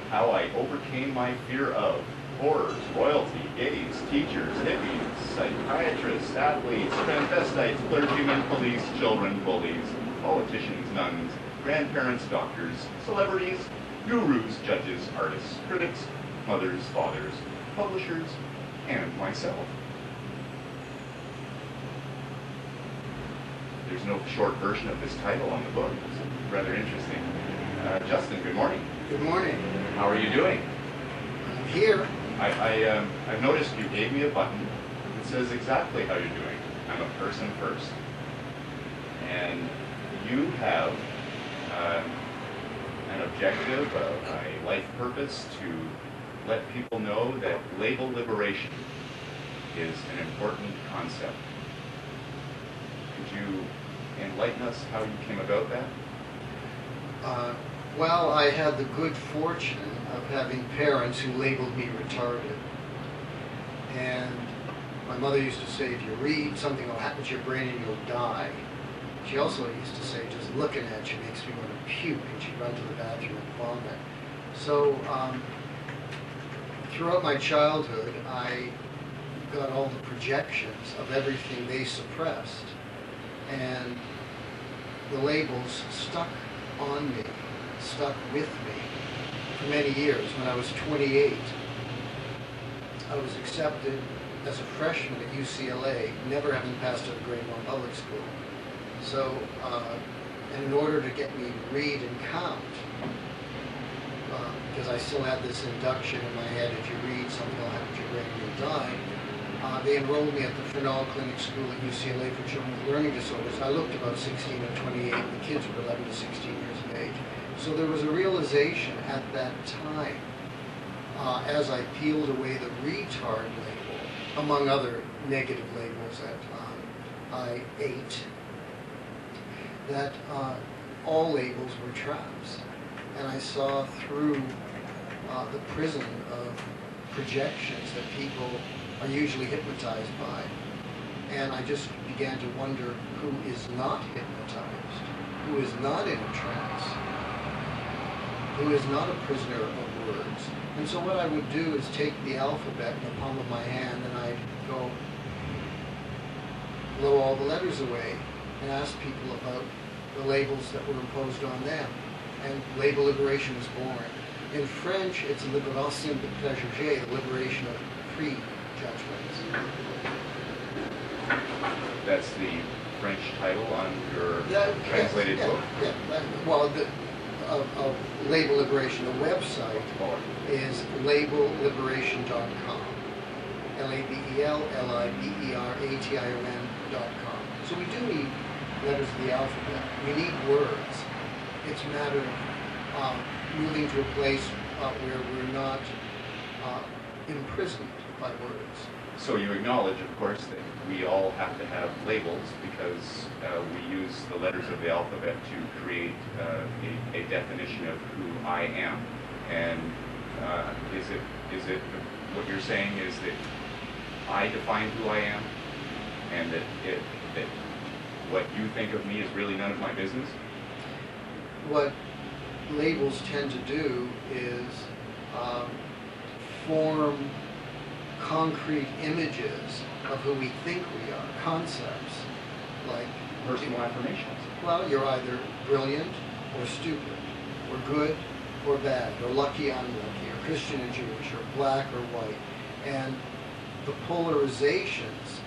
how I overcame my fear of whores, royalty, gays, teachers, hippies, psychiatrists, athletes, transvestites, clergymen, police, children, bullies, politicians, nuns, grandparents, doctors, celebrities, gurus, judges, artists, critics, mothers, fathers, publishers, and myself. There's no short version of this title on the book. It's rather interesting. Justin, good morning. Good morning. How are you doing? I'm here. I've noticed you gave me a button that says exactly how you're doing. I'm a person first. And you have an objective, a life purpose to let people know that label liberation is an important concept. Could you enlighten us how you came about that? Well, I had the good fortune of having parents who labeled me retarded. And my mother used to say, if you read, something will happen to your brain and you'll die. She also used to say, just looking at you makes me want to puke, and she'd run to the bathroom and vomit. So throughout my childhood, I got all the projections of everything they suppressed. And the labels stuck on me, stuck with me for many years. When I was 28, I was accepted as a freshman at UCLA, never having passed out of grade 1 public school. So, and in order to get me to read and count, because I still had this induction in my head, if you read, something will happen to your brain and you'll die, they enrolled me at the Fresnel Clinic School at UCLA for children with learning disorders. I looked about 16 or 28. The kids were 11 to 16 years of age. So there was a realization at that time, as I peeled away the retard label, among other negative labels that I ate, that all labels were traps. And I saw through the prison of projections that people are usually hypnotized by. And I just began to wonder who is not hypnotized, who is not in a trance, who is not a prisoner of words. And so what I would do is take the alphabet in the palm of my hand and I'd go blow all the letters away and ask people about the labels that were imposed on them. And label liberation was born. In French, it's libération de préjugés, the liberation of prejudgments. That's the French title on your translated book? Yeah. Well, of label liberation, the website is labelliberation.com. LABELLIBERATION.com. So we do need letters of the alphabet. We need words. It's a matter of moving to a place where we're not imprisoned by words. So you acknowledge, of course, that we all have to have labels because we use the letters of the alphabet to create a definition of who I am. And is it what you're saying is that I define who I am, and that what you think of me is really none of my business? What labels tend to do is form concrete images of who we think we are, concepts like personal affirmations. Well, you're either brilliant or stupid, or good or bad, or lucky, unlucky, or Christian and Jewish, or black or white. And the polarizations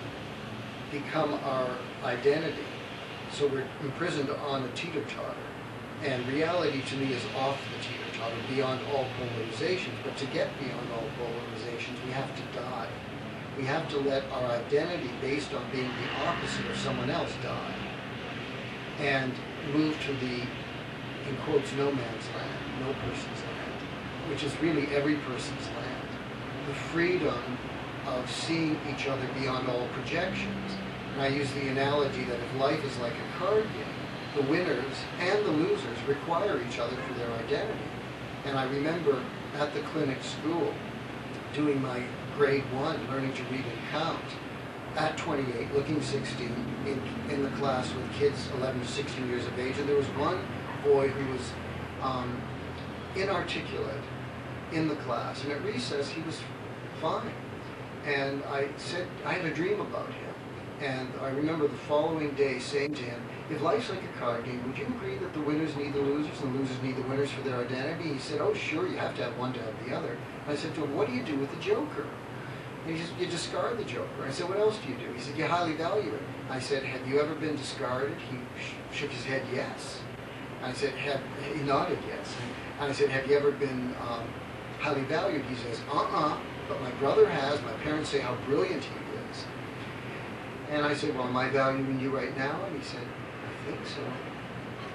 become our identity. So we're imprisoned on a teeter-totter. And reality to me is off the teeter-totter, beyond all polarizations. But to get beyond all polarizations, we have to die. We have to let our identity, based on being the opposite of someone else, die. And move to the, in quotes, no man's land, no person's land, which is really every person's land. The freedom of seeing each other beyond all projections. And I use the analogy that if life is like a card game, the winners and the losers require each other for their identity. And I remember at the clinic school doing my grade 1, learning to read and count, at 28, looking 16, in the class with kids 11 to 16 years of age. And there was one boy who was inarticulate, in the class. And at recess, he was fine. And I said, I had a dream about him. And I remember the following day saying to him, if life's like a card game, would you agree that the winners need the losers and the losers need the winners for their identity? He said, oh, sure, you have to have one to have the other. I said to him, what do you do with the joker? And he said, you discard the joker. I said, what else do you do? He said, you highly value it. I said, have you ever been discarded? He shook his head, yes. I said, he nodded, yes. And I said, have you ever been highly valued? He says, but my brother has. My parents say how brilliant he is. And I said, well, am I valuing you right now? And he said, I think so.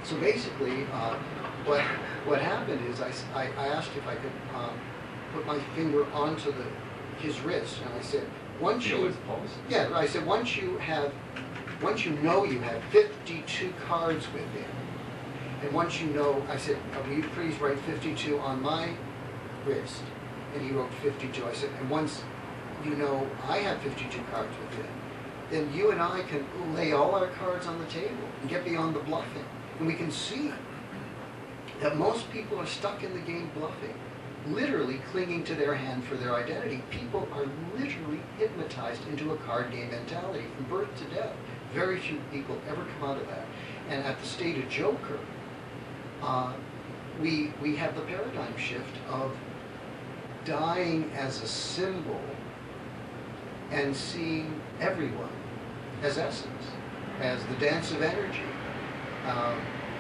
So basically, what happened is I asked if I could put my finger onto his wrist, and I said, once you, yeah, I said, once you know you have 52 cards with him, and once you know, I said, will you please write 52 on my wrist? And he wrote 52. I said, and once you know I have 52 cards with him, then you and I can lay all our cards on the table and get beyond the bluffing. And we can see that most people are stuck in the game bluffing, literally clinging to their hand for their identity. People are literally hypnotized into a card game mentality from birth to death. Very few people ever come out of that. And at the state of Joker, we have the paradigm shift of dying as a symbol and seeing everyone as essence, as the dance of energy,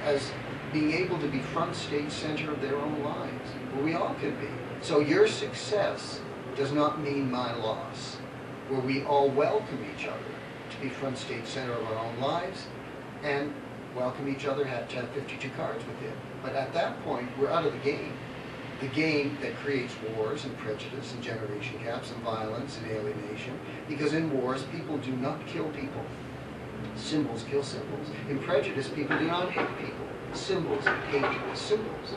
as being able to be front stage center of their own lives, where we all can be. So your success does not mean my loss, where we all welcome each other to be front stage center of our own lives and welcome each other to have 52 cards with him. But at that point, we're out of the game that creates wars and prejudice and generation gaps and violence and alienation, because in wars, people do not kill people. Symbols kill symbols. In prejudice, people do not hate people. Symbols hate symbols.